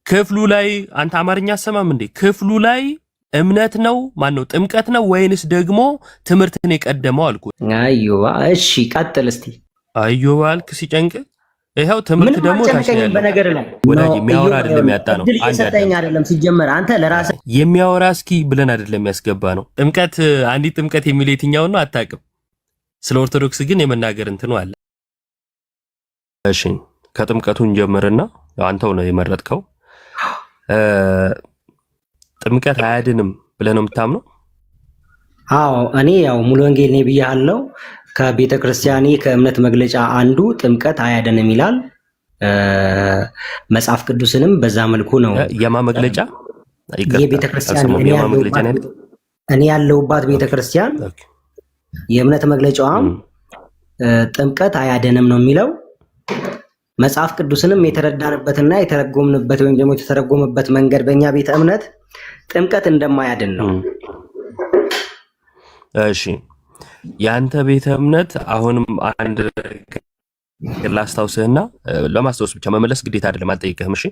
ክፍሉ ላይ አንተ አማርኛ አሰማም እንዴ? ክፍሉ ላይ እምነት ነው ማነው ጥምቀት ነው ወይንስ ደግሞ ትምህርትን የቀደመው አልኩ። አዩባ እሺ ቀጥል እስቲ። አዩባ አልክ ሲጨንቅ ይሄው ትምህርት ደግሞ ታሽያለህ። በነገር ላይ ወዳጅ የሚያወራ አይደለም ያጣ ነው። አንተ አይደለም ሲጀመር አንተ ለራስህ የሚያወራ እስኪ ብለን አይደለም ያስገባ ነው። ጥምቀት አንዲት ጥምቀት የሚል የትኛው ነው አታውቅም። ስለ ኦርቶዶክስ ግን የመናገር እንትኑ አለ። እሺ ከጥምቀቱን ጀምርና አንተው ነው የመረጥከው። ጥምቀት አያድንም ብለህ ነው የምታምነው? አዎ እኔ ያው ሙሉ ወንጌል ነኝ ብያለሁ። ከቤተ ክርስቲያኔ ከእምነት መግለጫ አንዱ ጥምቀት አያድንም ይላል። መጽሐፍ ቅዱስንም በዛ መልኩ ነው። የማ መግለጫ? የቤተ ክርስቲያን እኔ ያለሁባት ቤተ ክርስቲያን የእምነት መግለጫዋም ጥምቀት አያድንም ነው የሚለው። መጽሐፍ ቅዱስንም የተረዳንበትና የተረጎምንበት ወይም ደግሞ የተተረጎመበት መንገድ በእኛ ቤተ እምነት ጥምቀት እንደማያድን ነው። እሺ ያንተ ቤተ እምነት አሁንም አንድ ላስታውስህና ለማስታወስ ብቻ መመለስ ግዴታ አይደለም፣ አልጠይቅህም። እሺ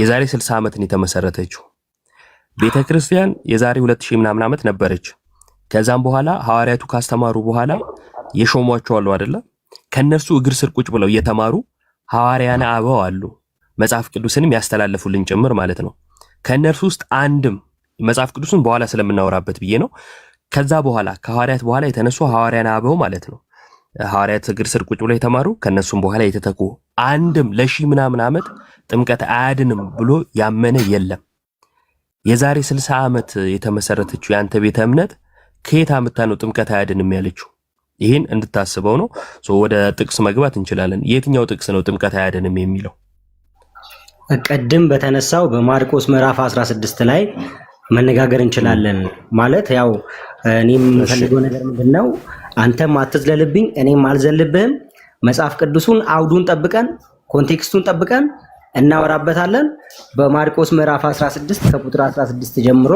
የዛሬ 60 ዓመትን የተመሰረተችው ቤተ ክርስቲያን የዛሬ 2000 ምናምን ዓመት ነበረች። ከዛም በኋላ ሐዋርያቱ ካስተማሩ በኋላ የሾሟቸው አሉ አይደለ? ከነሱ እግር ስር ቁጭ ብለው እየተማሩ ሐዋርያነ አበው አሉ፣ መጽሐፍ ቅዱስንም ያስተላለፉልን ጭምር ማለት ነው። ከነርሱ ውስጥ አንድም መጽሐፍ ቅዱስን በኋላ ስለምናወራበት ብዬ ነው። ከዛ በኋላ ከሐዋርያት በኋላ የተነሱ ሐዋርያነ አበው ማለት ነው። ሐዋርያት እግር ስር ቁጭ ብለው የተማሩ ከነሱም በኋላ የተተኩ አንድም ለሺህ ምናምን ዓመት ጥምቀት አያድንም ብሎ ያመነ የለም። የዛሬ 60 ዓመት የተመሰረተችው ያንተ ቤተ እምነት ከየት አምጥታ ነው ጥምቀት አያድንም ያለችው? ይህን እንድታስበው ነው። ወደ ጥቅስ መግባት እንችላለን። የትኛው ጥቅስ ነው ጥምቀት አያድንም የሚለው? ቀደም በተነሳው በማርቆስ ምዕራፍ 16 ላይ መነጋገር እንችላለን። ማለት ያው እኔም የምፈልገው ነገር ምንድነው፣ አንተም አትዝለልብኝ እኔም አልዘልብህም። መጽሐፍ ቅዱሱን አውዱን ጠብቀን ኮንቴክስቱን ጠብቀን እናወራበታለን። በማርቆስ ምዕራፍ 16 ከቁጥር 16 ጀምሮ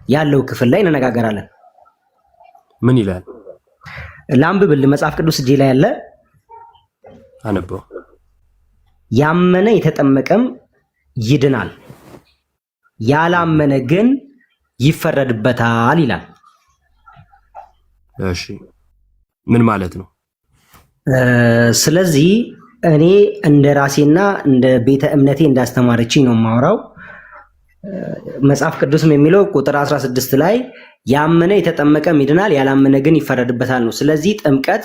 ያለው ክፍል ላይ እንነጋገራለን። ምን ይላል? ላንብብል። መጽሐፍ ቅዱስ እጄ ላይ ያለ አነበው። ያመነ የተጠመቀም ይድናል፣ ያላመነ ግን ይፈረድበታል ይላል። እሺ ምን ማለት ነው? ስለዚህ እኔ እንደ ራሴና እንደ ቤተ እምነቴ እንዳስተማረችኝ ነው የማወራው። መጽሐፍ ቅዱስም የሚለው ቁጥር 16 ላይ ያመነ የተጠመቀም ይድናል፣ ያላመነ ግን ይፈረድበታል ነው። ስለዚህ ጥምቀት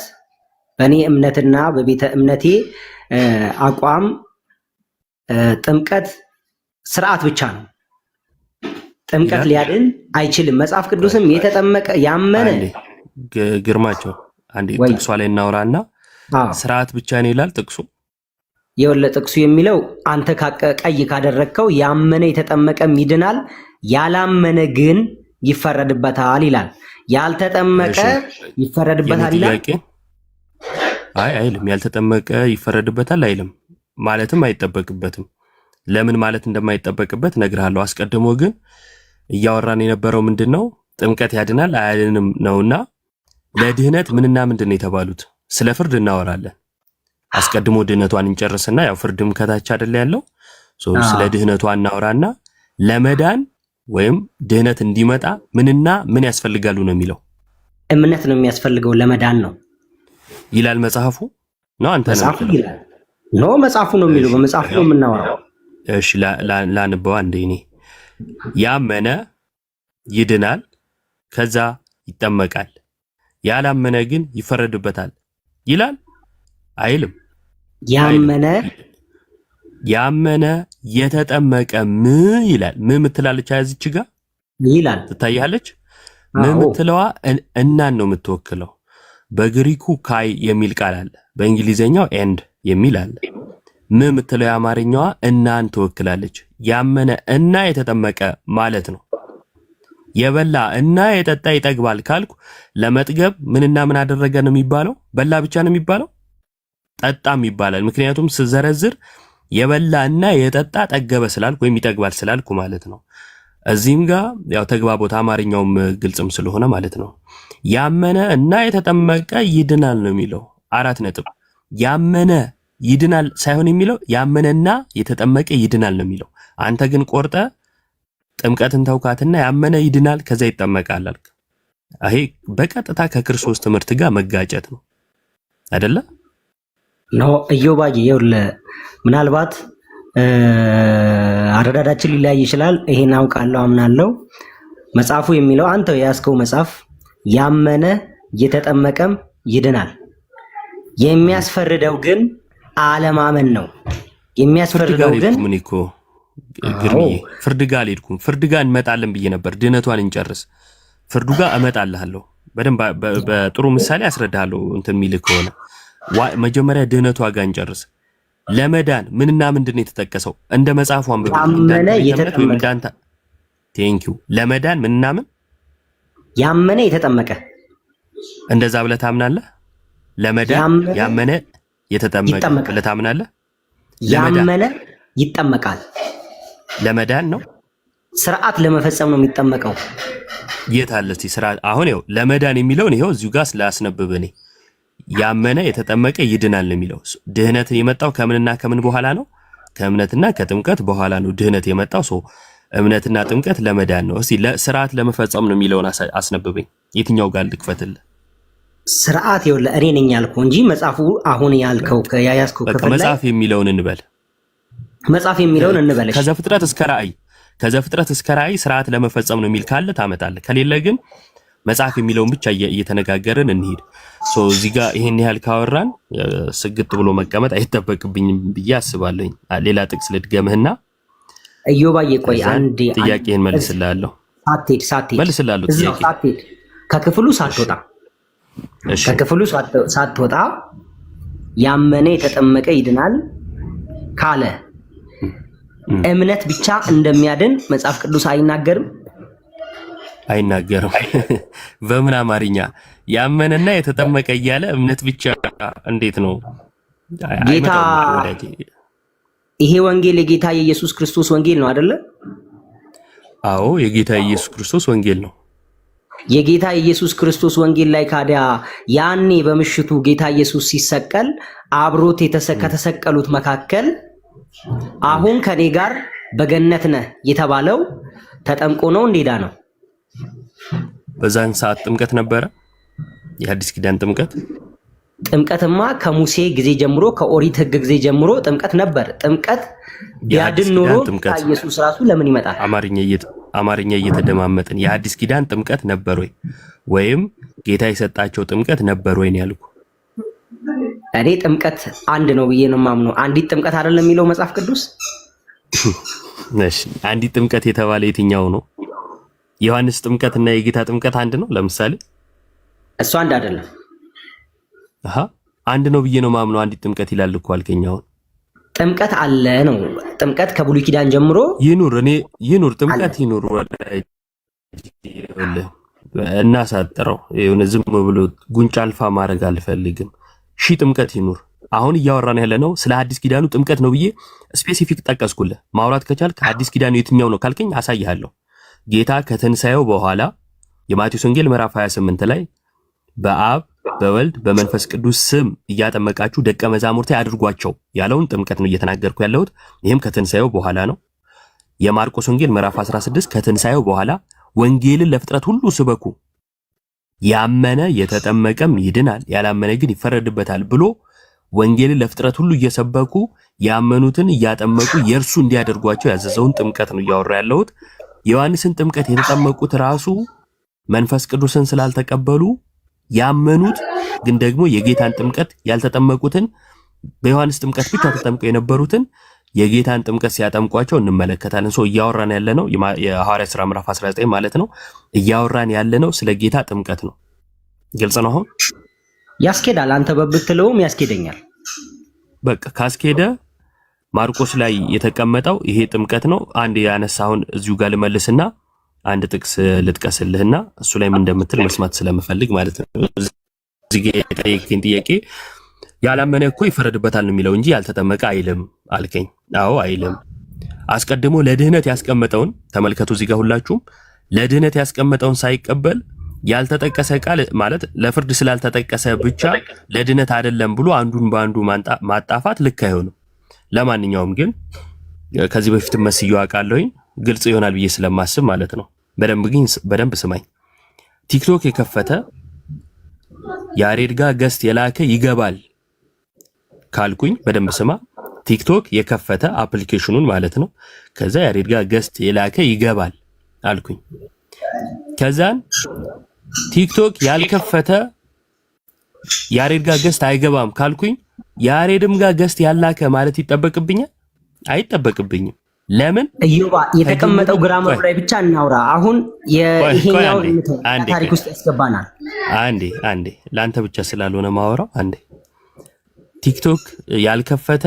በእኔ እምነትና በቤተ እምነቴ አቋም ጥምቀት ስርዓት ብቻ ነው። ጥምቀት ሊያድን አይችልም። መጽሐፍ ቅዱስም የተጠመቀ ያመነ ግርማቸው አንዴ ጥቅሷ ላይ እናውራና ስርዓት ብቻ ነው ይላል ጥቅሱ። የወለ ጥቅሱ የሚለው አንተ ቀይ ካደረግከው ያመነ የተጠመቀም ይድናል፣ ያላመነ ግን ይፈረድበታል ይላል። ያልተጠመቀ ይፈረድበታል ይላል? አይ አይልም። ያልተጠመቀ ይፈረድበታል አይልም። ማለትም አይጠበቅበትም። ለምን ማለት እንደማይጠበቅበት ነግርሃለሁ። አስቀድሞ ግን እያወራን የነበረው ምንድነው? ጥምቀት ያድናል አያድንም ነውና ለድህነት ምንና ምንድነው የተባሉት? ስለ ፍርድ እናወራለን። አስቀድሞ ድህነቷን እንጨርስና ያው ፍርድም ከታች አይደል ያለው። ስለ ድህነቷ እናወራና ለመዳን ወይም ድህነት እንዲመጣ ምንና ምን ያስፈልጋሉ ነው የሚለው? እምነት ነው የሚያስፈልገው ለመዳን ነው ይላል መጽሐፉ ነው። አንተ ነው ይላል ነው መጽሐፉ ነው የሚለው። በመጽሐፉ ነው የምናወራው። እሺ ላንበዋ እንደ እኔ ያመነ ይድናል፣ ከዛ ይጠመቃል፣ ያላመነ ግን ይፈረድበታል ይላል አይልም? ያመነ የተጠመቀ ይላል። ምትላለች ያዝች ጋር ይላል ትታያለች። ምትለዋ እናን ነው የምትወክለው። በግሪኩ ካይ የሚል ቃል አለ፣ በእንግሊዘኛው ኤንድ የሚል አለ። ምትለው የአማርኛዋ እናን ትወክላለች። ያመነ እና የተጠመቀ ማለት ነው። የበላ እና የጠጣ ይጠግባል ካልኩ ለመጥገብ ምንና ምን አደረገ ነው የሚባለው? በላ ብቻ ነው የሚባለው? ጠጣም ይባላል። ምክንያቱም ስዘረዝር የበላ እና የጠጣ ጠገበ ስላልኩ ወይም ይጠግባል ስላልኩ ማለት ነው። እዚህም ጋር ያው ተግባቦት አማርኛውም ግልጽም ስለሆነ ማለት ነው። ያመነ እና የተጠመቀ ይድናል ነው የሚለው። 4 ነጥብ። ያመነ ይድናል ሳይሆን የሚለው ያመነና የተጠመቀ ይድናል ነው የሚለው። አንተ ግን ቆርጠ ጥምቀትን ተውካትና ያመነ ይድናል ከዛ ይጠመቃል አልክ። ይሄ በቀጥታ ከክርስቶስ ትምህርት ጋር መጋጨት ነው አይደለ? ነው ኢዮባዬ። ይኸውልህ ምናልባት አረዳዳችን ሊለያይ ይችላል። ይሄን አውቃለሁ አምናለሁ። መጽሐፉ የሚለው አንተ የያዝከው መጽሐፍ ያመነ የተጠመቀም ይድናል። የሚያስፈርደው ግን አለማመን ነው። የሚያስፈርደው ግን ምን እኮ ግርምዬ ፍርድ ጋር አልሄድኩም። ፍርድ ጋር እንመጣለን ብዬ ነበር። ድህነቷን እንጨርስ። ፍርዱ ጋር እመጣልሃለሁ። በደንብ በጥሩ ምሳሌ አስረዳሃለሁ። እንትን የሚልህ ከሆነ መጀመሪያ ድህነቷ ጋር እንጨርስ። ለመዳን ምንና ምንድን ነው የተጠቀሰው? እንደ መጽሐፉ አንብብ። ያመነ የተጠመቀ ቴንኪው። ለመዳን ምንና ምን? ያመነ የተጠመቀ። እንደዛ ብለህ ታምናለህ? ለመዳን ያመነ የተጠመቀ ብለህ ታምናለህ? ያመነ ይጠመቃል። ለመዳን ነው፣ ስርዓት ለመፈጸም ነው የሚጠመቀው። የት አለ እስቲ ስርዓት? አሁን ይኸው ለመዳን የሚለውን ይኸው እዚሁ ጋር ስላስነብብ እኔ ያመነ የተጠመቀ ይድናል ነው የሚለው። ድህነት የመጣው ከምንና ከምን በኋላ ነው? ከእምነትና ከጥምቀት በኋላ ነው ድህነት የመጣው። ሰው እምነትና ጥምቀት ለመዳን ነው። እስቲ ስርዓት ለመፈጸም ነው የሚለውን አስነብበኝ። የትኛው ጋር ልክፈትልህ? ስርዓት ይኸውልህ እኔ ነኝ ያልከው እንጂ መጽሐፉ አሁን ያልከው ከያያዝከው ክፍል ላይ መጽሐፍ የሚለውን እንበል። መጽሐፍ የሚለውን እንበለሽ። ከዘፍጥረት እስከ ራእይ ስርዓት ለመፈጸም ነው የሚል ካለ ታመጣለህ። ከሌለ ግን መጽሐፍ የሚለውን ብቻ እየተነጋገርን እንሂድ። እዚህ ጋር ይሄን ያህል ካወራን ስግጥ ብሎ መቀመጥ አይጠበቅብኝም ብዬ አስባለሁ። ሌላ ጥቅስ ልድገምህና ኢዮባዬ ቆይ አንዴ ጥያቄን መልስልሃለሁ። ሳትሄድ መልስልሃለሁ። ጥያቄ ከክፍሉ ሳትወጣ ያመነ የተጠመቀ ይድናል ካለ እምነት ብቻ እንደሚያድን መጽሐፍ ቅዱስ አይናገርም? አይናገርም። በምን አማርኛ ያመነና የተጠመቀ እያለ እምነት ብቻ እንዴት ነው? ጌታ ይሄ ወንጌል የጌታ የኢየሱስ ክርስቶስ ወንጌል ነው አይደለ? አዎ የጌታ የኢየሱስ ክርስቶስ ወንጌል ነው። የጌታ የኢየሱስ ክርስቶስ ወንጌል ላይ ካዲያ ያኔ በምሽቱ ጌታ ኢየሱስ ሲሰቀል አብሮት ከተሰቀሉት መካከል አሁን ከኔ ጋር በገነት ነህ የተባለው ተጠምቆ ነው እንደዳ ነው? በዛን ሰዓት ጥምቀት ነበረ? የሐዲስ ኪዳን ጥምቀት? ጥምቀትማ ከሙሴ ጊዜ ጀምሮ ከኦሪት ሕግ ጊዜ ጀምሮ ጥምቀት ነበር። ጥምቀት ቢያድን ኖሮ ኢየሱስ ራሱ ለምን ይመጣል? አማርኛ እየተደማመጥን የሐዲስ ኪዳን ጥምቀት ነበር ወይ ወይም ጌታ የሰጣቸው ጥምቀት ነበር ወይ ነው ያልኩ። እኔ ጥምቀት አንድ ነው ብዬ ነው የማምነው። አንዲት ጥምቀት አይደለም የሚለው መጽሐፍ ቅዱስ? እሺ አንዲት ጥምቀት የተባለ የትኛው ነው? ዮሐንስ ጥምቀት እና የጌታ ጥምቀት አንድ ነው? ለምሳሌ እሱ አንድ አይደለም። አንድ ነው ብዬ ነው ማምነው። አንዲት ጥምቀት ይላል እኮ አልከኝ። አሁን ጥምቀት አለ ነው። ጥምቀት ከብሉይ ኪዳን ጀምሮ ይኑር ጥምቀት ይኑር። እናሳጥረው የሆነ ዝም ብሎ ጉንጫ አልፋ ማድረግ አልፈልግም። ጥምቀት ይኑር። አሁን እያወራን ያለ ነው ስለ አዲስ ኪዳኑ ጥምቀት ነው ብዬ ስፔሲፊክ ጠቀስኩልህ። ማውራት ከቻልክ አዲስ ኪዳኑ የትኛው ነው ካልከኝ አሳይሃለሁ። ጌታ ከትንሳኤው በኋላ የማቴዎስ ወንጌል ምዕራፍ 28 ላይ በአብ በወልድ በመንፈስ ቅዱስ ስም እያጠመቃችሁ ደቀ መዛሙርቴ አድርጓቸው ያለውን ጥምቀት ነው እየተናገርኩ ያለሁት። ይህም ከትንሳኤው በኋላ ነው። የማርቆስ ወንጌል ምዕራፍ 16 ከትንሳኤው በኋላ ወንጌልን ለፍጥረት ሁሉ ስበኩ፣ ያመነ የተጠመቀም ይድናል፣ ያላመነ ግን ይፈረድበታል ብሎ ወንጌልን ለፍጥረት ሁሉ እየሰበኩ ያመኑትን እያጠመቁ የእርሱ እንዲያደርጓቸው ያዘዘውን ጥምቀት ነው እያወራ ያለሁት። የዮሐንስን ጥምቀት የተጠመቁት ራሱ መንፈስ ቅዱስን ስላልተቀበሉ ያመኑት ግን ደግሞ የጌታን ጥምቀት ያልተጠመቁትን በዮሐንስ ጥምቀት ብቻ ተጠምቀው የነበሩትን የጌታን ጥምቀት ሲያጠምቋቸው እንመለከታለን። እያወራን ያለ ነው የሐዋርያት ሥራ ምዕራፍ 19 ማለት ነው። እያወራን ያለ ነው ስለ ጌታ ጥምቀት ነው። ግልጽ ነው። አሁን ያስኬዳል። አንተ በብትለውም ያስኬደኛል። በቃ ካስኬደ ማርቆስ ላይ የተቀመጠው ይሄ ጥምቀት ነው። አንድ ያነሳውን እዚሁ ጋር ልመልስና አንድ ጥቅስ ልጥቀስልህና እሱ ላይ ምን እንደምትል መስማት ስለምፈልግ ማለት ነው። እዚህ ጋር የጠየቀኝ ጥያቄ ያላመነ እኮ ይፈረድበታል ነው የሚለው እንጂ ያልተጠመቀ አይልም አልከኝ። አዎ አይልም። አስቀድሞ ለድህነት ያስቀመጠውን ተመልከቱ። እዚህ ጋር ሁላችሁም ለድህነት ያስቀመጠውን ሳይቀበል ያልተጠቀሰ ቃል ማለት ለፍርድ ስላልተጠቀሰ ብቻ ለድነት አይደለም ብሎ አንዱን በአንዱ ማጣፋት ልክ አይሆንም። ለማንኛውም ግን ከዚህ በፊት መስዩ አውቃለሁኝ ግልጽ ይሆናል ብዬ ስለማስብ ማለት ነው። በደንብ ስማኝ። ቲክቶክ የከፈተ ያሬድ ጋር ገስት የላከ ይገባል ካልኩኝ በደንብ ስማ። ቲክቶክ የከፈተ አፕሊኬሽኑን ማለት ነው። ከዛ ያሬድ ጋር ገስት የላከ ይገባል አልኩኝ። ከዛን ቲክቶክ ያልከፈተ ያሬድ ጋር ገስት አይገባም ካልኩኝ ያሬድም ጋር ገስት ያላከ ማለት ይጠበቅብኛል? አይጠበቅብኝም። ለምን? እዮባ የተቀመጠው ግራመሩ ላይ ብቻ እናውራ። አሁን ይሄኛው ታሪክ ውስጥ ያስገባናል። አንዴ ለአንተ ብቻ ስላልሆነ ማወራው አንዴ ቲክቶክ ያልከፈተ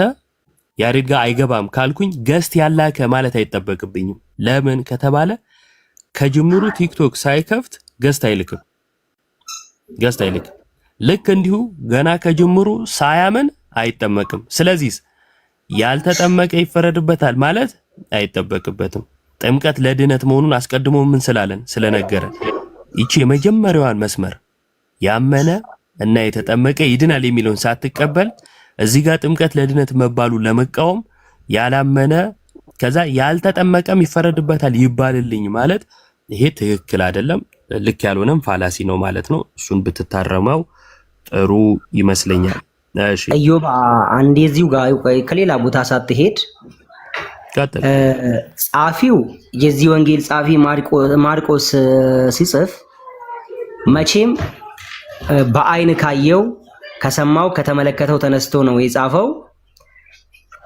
ያሬድ ጋር አይገባም ካልኩኝ ገስት ያላከ ማለት አይጠበቅብኝም። ለምን ከተባለ ከጅምሩ ቲክቶክ ሳይከፍት ገስት አይልክም። ልክ እንዲሁ ገና ከጅምሩ ሳያምን አይጠመቅም። ስለዚህ ያልተጠመቀ ይፈረድበታል ማለት አይጠበቅበትም። ጥምቀት ለድነት መሆኑን አስቀድሞ ምን ስላለን ስለነገረን ይቺ የመጀመሪያዋን መስመር ያመነ እና የተጠመቀ ይድናል የሚለውን ሳትቀበል እዚህ ጋር ጥምቀት ለድነት መባሉ ለመቃወም ያላመነ ከዛ ያልተጠመቀም ይፈረድበታል ይባልልኝ ማለት ይሄ ትክክል አይደለም። ልክ ያልሆነም ፋላሲ ነው ማለት ነው። እሱን ብትታረመው ጥሩ ይመስለኛል። እሺ እዮብ አንዴ እዚሁ ጋር ከሌላ ቦታ ሳትሄድ ጻፊው የዚህ ወንጌል ጻፊ ማርቆስ ሲጽፍ መቼም በአይን ካየው ከሰማው ከተመለከተው ተነስቶ ነው የጻፈው።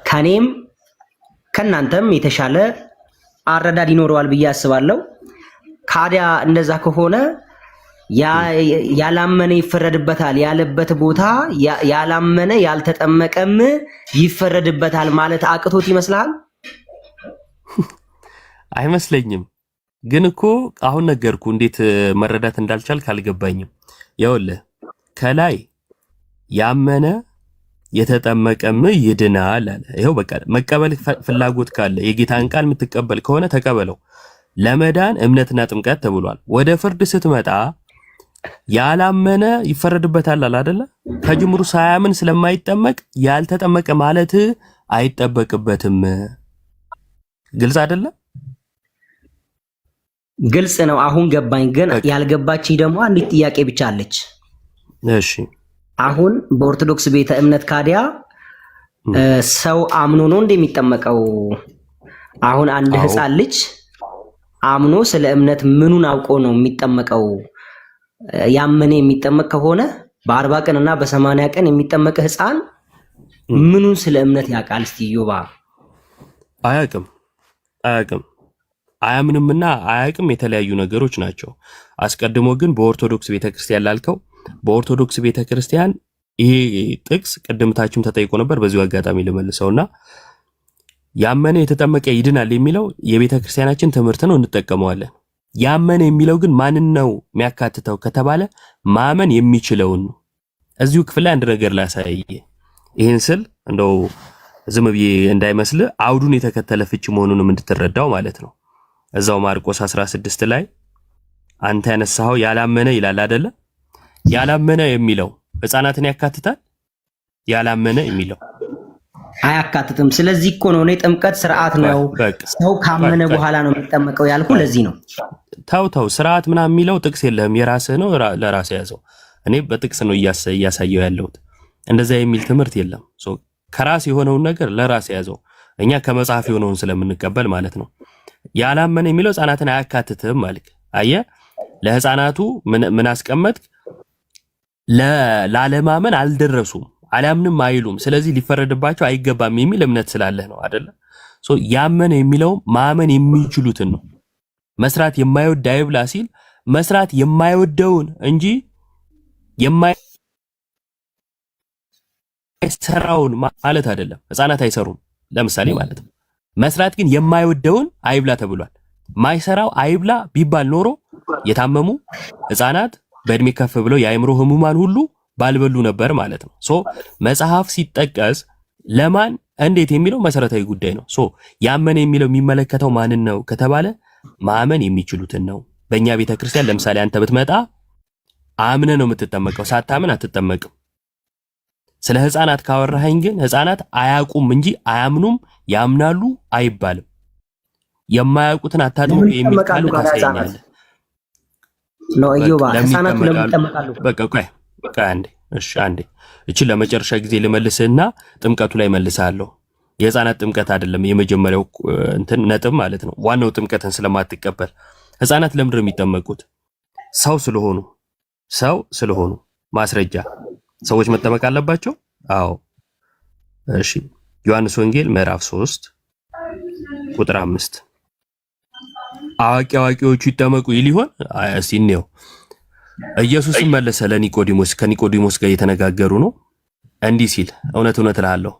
ከኔም ከናንተም የተሻለ አረዳድ ይኖረዋል ብዬ አስባለሁ። ካዲያ እንደዛ ከሆነ ያላመነ ይፈረድበታል ያለበት ቦታ ያላመነ ያልተጠመቀም ይፈረድበታል ማለት አቅቶት ይመስላል? አይመስለኝም። ግን እኮ አሁን ነገርኩ እንዴት መረዳት እንዳልቻል ካልገባኝም። ይኸውልህ ከላይ ያመነ የተጠመቀም ይድናል አለ። ይኸው በቃ መቀበል ፍላጎት ካለ የጌታን ቃል የምትቀበል ከሆነ ተቀበለው። ለመዳን እምነትና ጥምቀት ተብሏል። ወደ ፍርድ ስትመጣ ያላመነ ይፈረድበታል አለ አይደለ? ከጅምሩ ሳያምን ስለማይጠመቅ ያልተጠመቀ ማለት አይጠበቅበትም። ግልጽ አይደለም? ግልጽ ነው። አሁን ገባኝ። ግን ያልገባች ደግሞ አንዲት ጥያቄ ብቻ አለች። እሺ አሁን በኦርቶዶክስ ቤተ እምነት ካዲያ ሰው አምኖ ነው እንደሚጠመቀው? አሁን አንድ ህፃን ልጅ አምኖ ስለ እምነት ምኑን አውቆ ነው የሚጠመቀው? ያመነ የሚጠመቅ ከሆነ በ40 ቀን እና በ80 ቀን የሚጠመቅ ህፃን ምኑን ስለ እምነት ያውቃል? እስቲ ዮባ አያውቅም። አያምንምና አያውቅም የተለያዩ ነገሮች ናቸው። አስቀድሞ ግን በኦርቶዶክስ ቤተክርስቲያን ላልከው በኦርቶዶክስ ቤተክርስቲያን ይሄ ጥቅስ ቅድምታችሁም ተጠይቆ ነበር። በዚሁ አጋጣሚ ልመልሰውና ያመነ የተጠመቀ ይድናል የሚለው የቤተክርስቲያናችን ትምህርት ነው፣ እንጠቀመዋለን። ያመነ የሚለው ግን ማንን ነው የሚያካትተው ከተባለ ማመን የሚችለውን ነው። እዚሁ ክፍል ላይ አንድ ነገር ላሳይ። ይሄን ስል እንደው ዝም ብዬ እንዳይመስል አውዱን የተከተለ ፍቺ መሆኑንም እንድትረዳው ማለት ነው። እዛው ማርቆስ 16 ላይ አንተ ያነሳኸው ያላመነ ይላል አይደለ? ያላመነ የሚለው ህፃናትን ያካትታል? ያላመነ የሚለው አያካትትም። ስለዚህ እኮ ነው እኔ ጥምቀት ስርዓት ነው፣ ሰው ካመነ በኋላ ነው የሚጠመቀው ያልኩ ለዚህ ነው። ተው ስርዓት ምናምን የሚለው ጥቅስ የለህም፣ የራስህ ነው፣ ለራስህ ያዘው። እኔ በጥቅስ ነው እያሳየው ያለሁት። እንደዛ የሚል ትምህርት የለም። ከራስ የሆነውን ነገር ለራስ ያዘው። እኛ ከመጽሐፍ የሆነውን ስለምንቀበል ማለት ነው። ያላመነ የሚለው ህፃናትን አያካትትም ማለት አየህ። ለህፃናቱ ምን አስቀመጥክ? ላለማመን አልደረሱም፣ አላምንም አይሉም፣ ስለዚህ ሊፈረድባቸው አይገባም የሚል እምነት ስላለህ ነው አይደለ? ያመነ የሚለው ማመን የሚችሉትን ነው። መስራት የማይወድ አይብላ ሲል መስራት የማይወደውን እንጂ የማይሰራውን ማለት አይደለም። ህፃናት አይሰሩም ለምሳሌ ማለት ነው። መስራት ግን የማይወደውን አይብላ ተብሏል። ማይሰራው አይብላ ቢባል ኖሮ የታመሙ ህፃናት በእድሜ ከፍ ብለው የአእምሮ ህሙማን ሁሉ ባልበሉ ነበር ማለት ነው። መጽሐፍ ሲጠቀስ ለማን እንዴት የሚለው መሰረታዊ ጉዳይ ነው። ያመነ የሚለው የሚመለከተው ማንን ነው ከተባለ ማመን የሚችሉትን ነው። በእኛ ቤተክርስቲያን ለምሳሌ አንተ ብትመጣ አምነ ነው የምትጠመቀው፣ ሳታምን አትጠመቅም። ስለ ህፃናት ካወራኸኝ ግን ህፃናት አያውቁም እንጂ አያምኑም፣ ያምናሉ አይባልም። የማያውቁትን አታጥምቁ የሚል ካለ ታሳየኛለህ ነው። እዮባ ህፃናት ለምን ይጠመቃሉ? በቃ ቆይ አንዴ፣ እሺ አንዴ፣ እቺ ለመጨረሻ ጊዜ ልመልስና ጥምቀቱ ላይ መልሳለሁ። የህፃናት ጥምቀት አይደለም የመጀመሪያው እንትን ነጥብ ማለት ነው። ዋናው ጥምቀትን ስለማትቀበል ህፃናት ለምንድን ነው የሚጠመቁት? ሰው ስለሆኑ ማስረጃ ሰዎች መጠመቅ አለባቸው። አዎ እሺ፣ ዮሐንስ ወንጌል ምዕራፍ 3 ቁጥር 5 አዋቂዎቹ ይጠመቁ ይል ይሆን? እስቲ እንየው። ኢየሱስም መለሰ ለኒቆዲሞስ፣ ከኒቆዲሞስ ጋር እየተነጋገሩ ነው። እንዲህ ሲል እውነት እልሃለሁ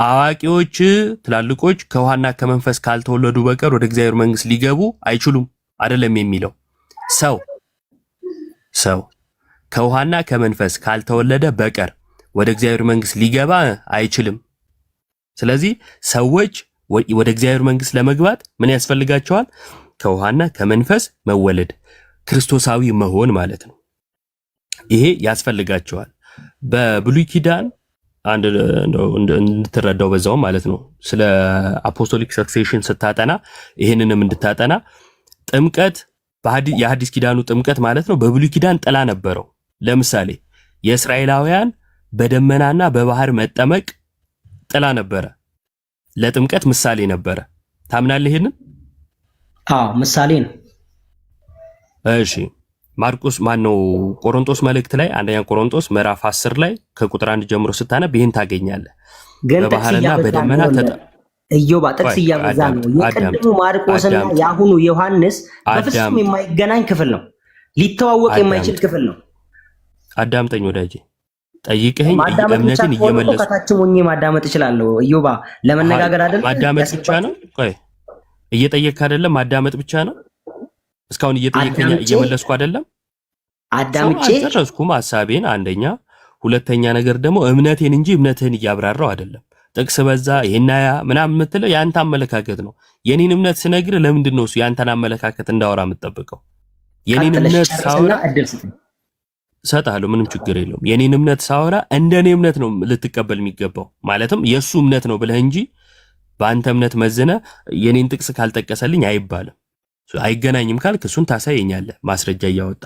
አዋቂዎች ትላልቆች ከውሃና ከመንፈስ ካልተወለዱ በቀር ወደ እግዚአብሔር መንግሥት ሊገቡ አይችሉም። አይደለም የሚለው ሰው ከውሃና ከመንፈስ ካልተወለደ በቀር ወደ እግዚአብሔር መንግሥት ሊገባ አይችልም። ስለዚህ ሰዎች ወደ እግዚአብሔር መንግሥት ለመግባት ምን ያስፈልጋቸዋል? ከውሃና ከመንፈስ መወለድ፣ ክርስቶሳዊ መሆን ማለት ነው። ይሄ ያስፈልጋቸዋል። በብሉይ ኪዳን አንድ እንድትረዳው በዛው ማለት ነው። ስለ አፖስቶሊክ ሰክሴሽን ስታጠና ይሄንንም እንድታጠና ጥምቀት የሐዲስ ኪዳኑ ጥምቀት ማለት ነው በብሉይ ኪዳን ጥላ ነበረው። ለምሳሌ የእስራኤላውያን በደመናና በባህር መጠመቅ ጥላ ነበረ፣ ለጥምቀት ምሳሌ ነበረ። ታምናለህ ይሄንን? አዎ ምሳሌ ነው። እሺ ማርቆስ ማነው ቆሮንቶስ መልእክት ላይ አንደኛ ቆሮንቶስ ምዕራፍ 10 ላይ ከቁጥር 1 ጀምሮ ስታነብ ይሄን ታገኛለህ። በባህርና በደመና ኢዮባ ጥቅስ እያበዛ ነው። የቀድሞ ማርቆስና የአሁኑ ዮሐንስ በፍጹም የማይገናኝ ክፍል ነው። ሊተዋወቅ የማይችል ክፍል ነው። አዳምጠኝ ወዳጄ፣ ጠይቀኸኝ እምነትን እየመለስኩ ከታችም ሆኜ ማዳመጥ እችላለሁ። ኢዮባ ለመነጋገር አይደለም ማዳመጥ ብቻ ነው። ቆይ እየጠየቅክ አይደለም ማዳመጥ ብቻ ነው። እስካሁን እየጠየቀኝ እየመለስኩ አይደለም። አዳምጬ ጨረስኩም ሐሳቤን። አንደኛ ሁለተኛ ነገር ደግሞ እምነቴን እንጂ እምነትህን እያብራራው አይደለም። ጥቅስ በዛ ይሄና ያ ምናምን የምትለው ያንተ አመለካከት ነው። የኔን እምነት ስነግር ለምንድን ነው እሱ ያንተን አመለካከት እንዳወራ የምጠብቀው? የኔን እምነት ሳወራ እሰጥሃለሁ፣ ምንም ችግር የለውም። የኔን እምነት ሳወራ እንደኔ እምነት ነው ልትቀበል የሚገባው። ማለትም የእሱ እምነት ነው ብለህ እንጂ በአንተ እምነት መዝነ የኔን ጥቅስ ካልጠቀሰልኝ አይባልም። አይገናኝም ካልክ እሱን ታሳየኛለህ ማስረጃ እያወጣ።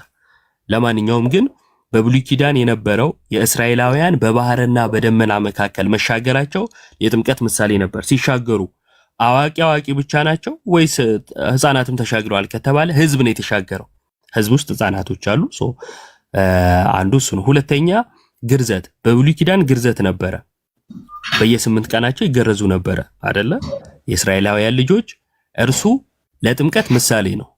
ለማንኛውም ግን በብሉይ ኪዳን የነበረው የእስራኤላውያን በባህርና በደመና መካከል መሻገራቸው የጥምቀት ምሳሌ ነበር። ሲሻገሩ አዋቂ ብቻ ናቸው ወይስ ህፃናትም ተሻግረዋል ከተባለ ህዝብ ነው የተሻገረው። ህዝብ ውስጥ ህፃናቶች አሉ። አንዱ እሱ ነው። ሁለተኛ ግርዘት፣ በብሉይ ኪዳን ግርዘት ነበረ። በየ8 ቀናቸው ይገረዙ ነበረ አይደለ? የእስራኤላውያን ልጆች እርሱ ለጥምቀት ምሳሌ ነው።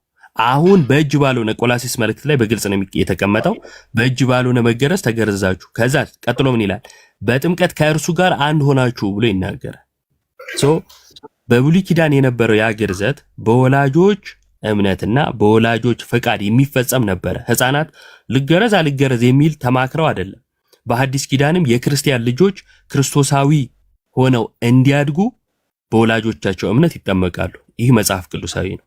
አሁን በእጅ ባልሆነ ቆላሲስ መልእክት ላይ በግልጽ ነው የተቀመጠው። በእጅ ባልሆነ መገረዝ ተገረዛችሁ። ከዛ ቀጥሎ ምን ይላል? በጥምቀት ከእርሱ ጋር አንድ ሆናችሁ ብሎ ይናገራል። በብሉይ ኪዳን የነበረው ያ ግርዘት በወላጆች እምነትና በወላጆች ፈቃድ የሚፈጸም ነበረ። ህፃናት ልገረዝ አልገረዝ የሚል ተማክረው አይደለም። በሐዲስ ኪዳንም የክርስቲያን ልጆች ክርስቶሳዊ ሆነው እንዲያድጉ በወላጆቻቸው እምነት ይጠመቃሉ። ይህ መጽሐፍ ቅዱሳዊ ነው።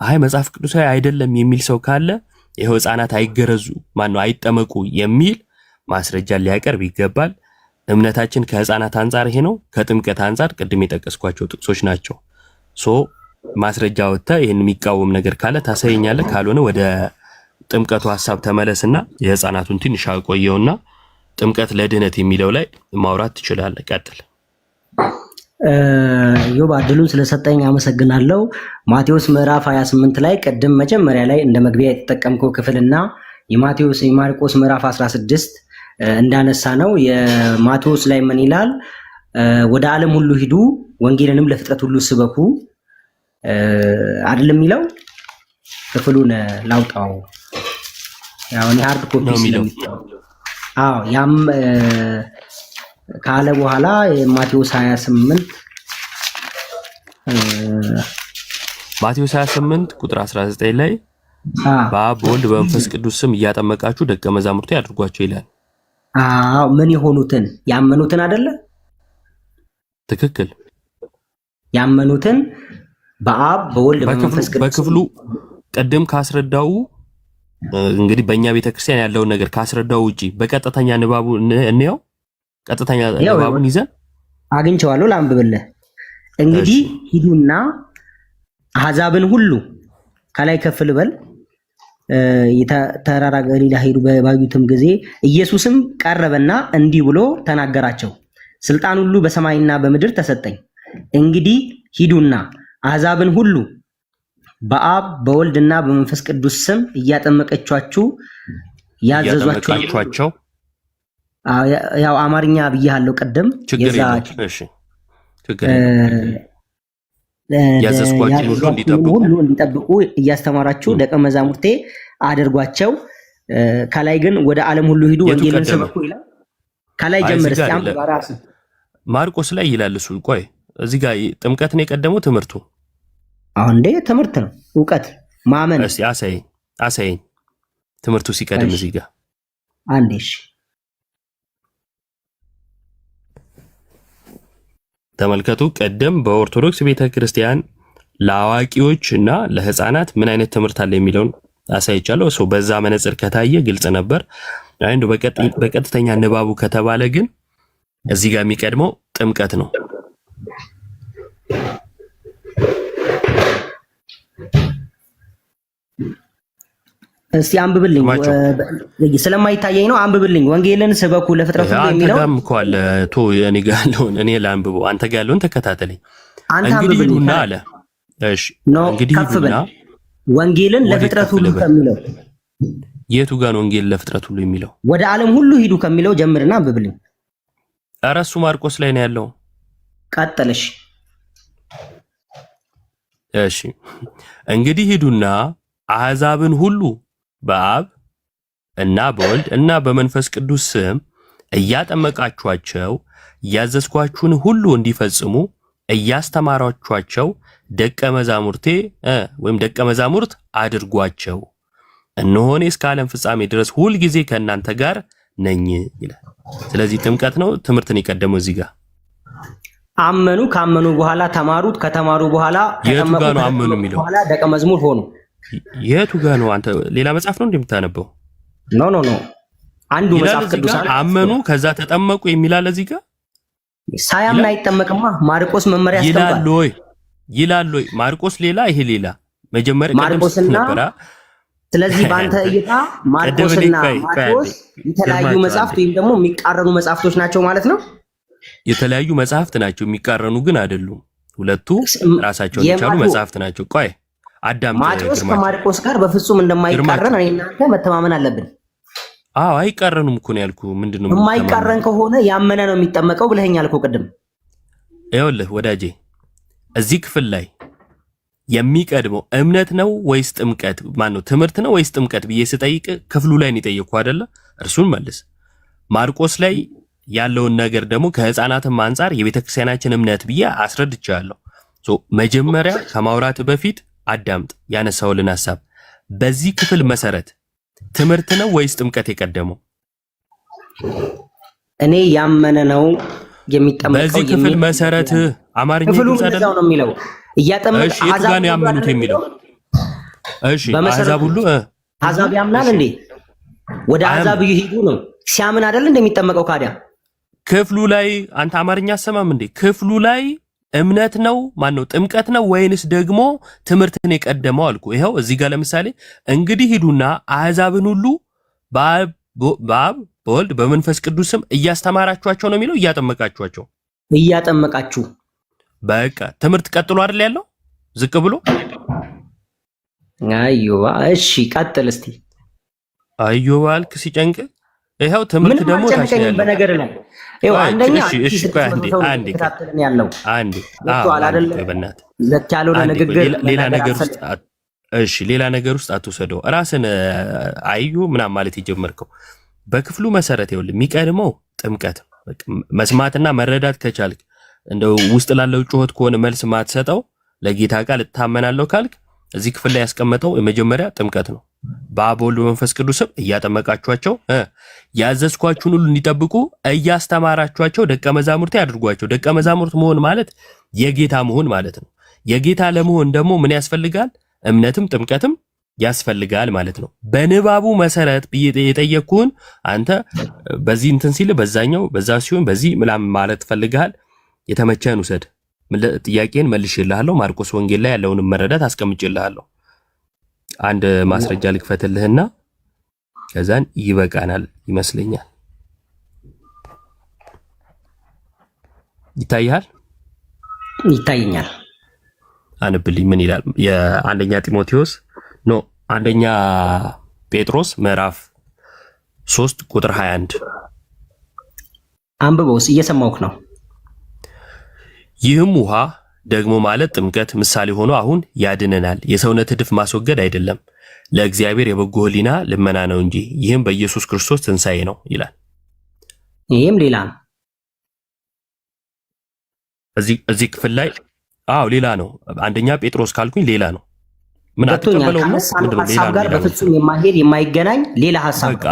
አይ መጽሐፍ ቅዱሳዊ አይደለም የሚል ሰው ካለ ይሄው ህፃናት አይገረዙ አይጠመቁ የሚል ማስረጃ ሊያቀርብ ይገባል። እምነታችን ከህፃናት አንጻር ይሄ ነው። ከጥምቀት አንጻር ቅድም የጠቀስኳቸው ጥቅሶች ናቸው። ማስረጃ ወጥተህ ይሄን የሚቃወም ነገር ካለ ታሳየኛለህ። ካልሆነ ወደ ጥምቀቱ ሐሳብ ተመለስና የህፃናቱን ትንሽ አቆየውና ጥምቀት ለድህነት የሚለው ላይ ማውራት ትችላለህ። ቀጥል። ዮባ እድሉን ስለሰጠኝ አመሰግናለሁ። ማቴዎስ ምዕራፍ 28 ላይ ቅድም መጀመሪያ ላይ እንደ መግቢያ የተጠቀምከው ክፍልና የማርቆስ ምዕራፍ 16 እንዳነሳ ነው። የማቴዎስ ላይ ምን ይላል? ወደ ዓለም ሁሉ ሂዱ ወንጌልንም ለፍጥረት ሁሉ ስበኩ አይደለም የሚለው። ክፍሉን ላውጣው። ያው እኔ ሃርድ ኮፒ ስለሚለው ያም ካለ በኋላ ማቴዎስ 28 ቁጥር 19 ላይ በአብ በወልድ በመንፈስ ቅዱስ ስም እያጠመቃችሁ ደቀ መዛሙርቴ አድርጓቸው ይላል። ምን የሆኑትን? ያመኑትን አይደለ? ትክክል። ያመኑትን በአብ በወልድ በመንፈስ ቅዱስ በክፍሉ ቀደም ካስረዳው እንግዲህ በእኛ ቤተክርስቲያን ያለውን ነገር ካስረዳው ውጪ በቀጥተኛ ንባቡ እንየው። ቀጥተኛ ንባቡን ይዘን አግኝቼዋለሁ፣ ላንብብልህ። እንግዲህ ሂዱና አሕዛብን ሁሉ ከላይ ከፍ ልበል ተራራ ገሊላ ሄዱ። ባዩትም ጊዜ ኢየሱስም ቀረበና እንዲህ ብሎ ተናገራቸው፣ ስልጣን ሁሉ በሰማይና በምድር ተሰጠኝ። እንግዲህ ሂዱና አሕዛብን ሁሉ በአብ በወልድና በመንፈስ ቅዱስ ስም እያጠመቀቻችሁ ያዘዟቸው። ያው አማርኛ ብያለሁ ቀደም ያዘዝኳችሁ ሁሉ እንዲጠብቁ እያስተማራችሁ ደቀ መዛሙርቴ አድርጓቸው። ከላይ ግን ወደ ዓለም ሁሉ ሂዱ ወንጌልን ስበኩ ይላል። ከላይ ጀምር እስቲ አንተ ባራስ ማርቆስ ላይ ይላል እሱ። ቆይ እዚህ ጋር ጥምቀት ነው የቀደመው ትምህርቱ። አሁን እንደ ትምህርት ነው ዕውቀት ማመን። እስቲ አሳየኝ ትምህርቱ ሲቀድም እዚህ ጋር አንዴሽ ተመልከቱ። ቀደም በኦርቶዶክስ ቤተክርስቲያን ለአዋቂዎች እና ለህፃናት ምን አይነት ትምህርት አለ የሚለውን አሳይቻለሁ። እሱ በዛ መነጽር ከታየ ግልጽ ነበር። አንዱ በቀጥተኛ ንባቡ ከተባለ ግን እዚህ ጋር የሚቀድመው ጥምቀት ነው። እስቲ አንብብልኝ፣ ስለማይታየኝ ነው። አንብብልኝ። ወንጌልን ስበኩ ለፍጥረቱ የሚለው አንተም እኮ አለ ቶ እኔ ጋር ያለውን እኔ ላንብበው፣ አንተ ጋር ያለውን ተከታተለኝ። እንግዲህ ሂዱና አለ። እሺ እንግዲህ ሂዱና ወንጌልን ለፍጥረቱ ሁሉ ከሚለው የቱ ጋር ነው ወንጌልን ለፍጥረቱ ሁሉ የሚለው? ወደ ዓለም ሁሉ ሂዱ ከሚለው ጀምርና አንብብልኝ። ኧረ እሱ ማርቆስ ላይ ነው ያለው። ቀጥልሽ። እሺ እንግዲህ ሂዱና አሕዛብን ሁሉ በአብ እና በወልድ እና በመንፈስ ቅዱስ ስም እያጠመቃችኋቸው ያዘዝኳችሁን ሁሉ እንዲፈጽሙ እያስተማራችኋቸው ደቀ መዛሙርቴ ወይም ደቀ መዛሙርት አድርጓቸው። እነሆ እኔ እስከ ዓለም ፍጻሜ ድረስ ሁል ጊዜ ከእናንተ ጋር ነኝ ይላል። ስለዚህ ጥምቀት ነው ትምህርትን የቀደመው። እዚህ ጋር አመኑ፣ ካመኑ በኋላ ተማሩት፣ ከተማሩ በኋላ የቱ ጋር ነው አመኑ የሚለው? በኋላ ደቀ መዝሙር ሆኑ። የቱ ጋር ነው? አንተ ሌላ መጽሐፍ ነው እንደምታነበው? ኖ አንዱ መጽሐፍ ቅዱስ አመኑ ከዛ ተጠመቁ የሚላል እዚህ ጋር። ሳያምን አይጠመቅማ። ማርቆስ መመሪያ ይላል ወይ? ማርቆስ ሌላ ይሄ ሌላ። መጀመሪያ ማርቆስና ስለዚህ በአንተ እይታ ማርቆስና ማርቆስ የተለያዩ መጽሐፍት ወይም ደግሞ የሚቃረኑ መጽሐፍቶች ናቸው ማለት ነው? የተለያዩ መጽሐፍት ናቸው፣ የሚቃረኑ ግን አይደሉም። ሁለቱ ራሳቸውን የቻሉ መጽሐፍት ናቸው። ቆይ አዳም ማርቆስ ከማርቆስ ጋር በፍጹም እንደማይቃረን እኔ እናንተ መተማመን አለብን። አዎ አይቃረኑም እኮ ነው ያልኩህ። ምንድነው የማይቃረን ከሆነ ያመነ ነው የሚጠመቀው ብለኸኛል እኮ ቅድም። ይኸውልህ ወዳጄ እዚህ ክፍል ላይ የሚቀድመው እምነት ነው ወይስ ጥምቀት? ማነው ትምህርት ነው ወይስ ጥምቀት ብዬ ስጠይቅ ክፍሉ ላይ ነው የጠየቅኩህ አይደለ? እርሱን መልስ። ማርቆስ ላይ ያለውን ነገር ደግሞ ከህፃናትም አንጻር የቤተክርስቲያናችን እምነት ብዬ አስረድቻለሁ። መጀመሪያ ከማውራት በፊት አዳምጥ ያነሳውልን ሐሳብ። በዚህ ክፍል መሰረት ትምህርት ነው ወይስ ጥምቀት የቀደመው? እኔ ያመነ ነው የሚጠመቀው። በዚህ ክፍል መሰረት አማርኛ ነው የሚለው እያጠመቀ አሕዛብ ነው ያመኑት የሚለው። እሺ አሕዛብ ሁሉ አሕዛብ ያምናል እንዴ? ወደ አሕዛብ ይሄዱ ነው ሲያምን አይደል እንደሚጠመቀው? ካዲያ ክፍሉ ላይ አንተ አማርኛ አሰማም እንዴ? ክፍሉ ላይ እምነት ነው ማነው ጥምቀት ነው ወይንስ ደግሞ ትምህርትን የቀደመው አልኩ። ይኸው እዚህ ጋር ለምሳሌ እንግዲህ ሂዱና አሕዛብን ሁሉ በአብ በወልድ በመንፈስ ቅዱስም እያስተማራችኋቸው ነው የሚለው። እያጠመቃችኋቸው እያጠመቃችሁ በቃ ትምህርት ቀጥሎ አይደል ያለው ዝቅ ብሎ። አይዮባ እሺ ቀጥል እስቲ። አይዮባ አልክ ሲጨንቅ። ይኸው ትምህርት ደግሞ ታሽያለህ በነገር ላይ ይኸው አንደኛ እሺ ቆይ አንዴ ያለው ሌላ ነገር ውስጥ አትወሰደው። ራስን አዩ ምናምን ማለት የጀመርከው በክፍሉ መሰረት ይኸውልህ የሚቀድመው ጥምቀት መስማትና መረዳት ከቻልክ እንደው ውስጥ ላለው ጩኸት ከሆነ መልስ ማትሰጠው ለጌታ ቃል እታመናለሁ ካልክ እዚህ ክፍል ላይ ያስቀመጠው የመጀመሪያ ጥምቀት ነው። በአብ ወልድ በመንፈስ ቅዱስም እያጠመቃችኋቸው ያዘዝኳችሁን ሁሉ እንዲጠብቁ እያስተማራችኋቸው ደቀ መዛሙርቴ አድርጓቸው። ደቀ መዛሙርት መሆን ማለት የጌታ መሆን ማለት ነው። የጌታ ለመሆን ደግሞ ምን ያስፈልጋል? እምነትም ጥምቀትም ያስፈልጋል ማለት ነው። በንባቡ መሰረት የጠየቅኩህን አንተ በዚህ እንትን ሲል በዛኛው በዛ ሲሆን በዚህ ምናምን ማለት ፈልጋል። የተመቸህን ውሰድ። ጥያቄን መልሼልሃለሁ። ማርቆስ ወንጌል ላይ ያለውን መረዳት አስቀምጬልሃለሁ። አንድ ማስረጃ ልክፈትልህና ከዛን ይበቃናል ይመስለኛል። ይታያል? ይታየኛል። አንብልኝ። ምን ይላል? የአንደኛ ጢሞቴዎስ አንደኛ ጴጥሮስ ምዕራፍ 3 ቁጥር 21 አንብበውስ እየሰማሁህ ነው። ይህም ውሃ ደግሞ ማለት ጥምቀት ምሳሌ ሆኖ አሁን ያድነናል፣ የሰውነት እድፍ ማስወገድ አይደለም፣ ለእግዚአብሔር የበጎ ሕሊና ልመና ነው እንጂ ይህም በኢየሱስ ክርስቶስ ትንሣኤ ነው ይላል። ይህም ሌላ ነው። እዚህ ክፍል ላይ ሌላ ነው። አንደኛ ጴጥሮስ ካልኩኝ ሌላ ነው። ምን አትቀበለውም ነው? ሐሳብ ጋር በፍጹም የማይሄድ የማይገናኝ ሌላ ሐሳብ በቃ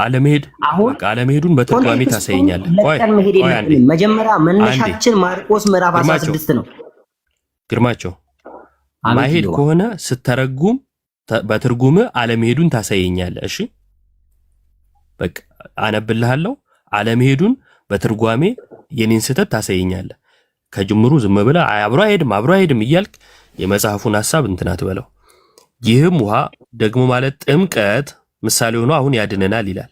አለመሄዱን በትርጓሜ ታሳየኛለህ። መጀመሪያ መነሻችን ማርቆስ ምዕራፍ 16 ነው። ግርማቸው ማሄድ ከሆነ ስተረጉም በትርጉም አለመሄዱን ታሳየኛለህ። እሺ በቃ አነብልሃለሁ። አለመሄዱን በትርጓሜ የኔን ስህተት ታሳየኛለህ። ከጅምሩ ዝም ብለህ አብሮ አይሄድም እያልክ የመጽሐፉን ሐሳብ እንትን አትበለው። ይህም ውሃ ደግሞ ማለት ጥምቀት ምሳሌ ሆኖ አሁን ያድነናል ይላል።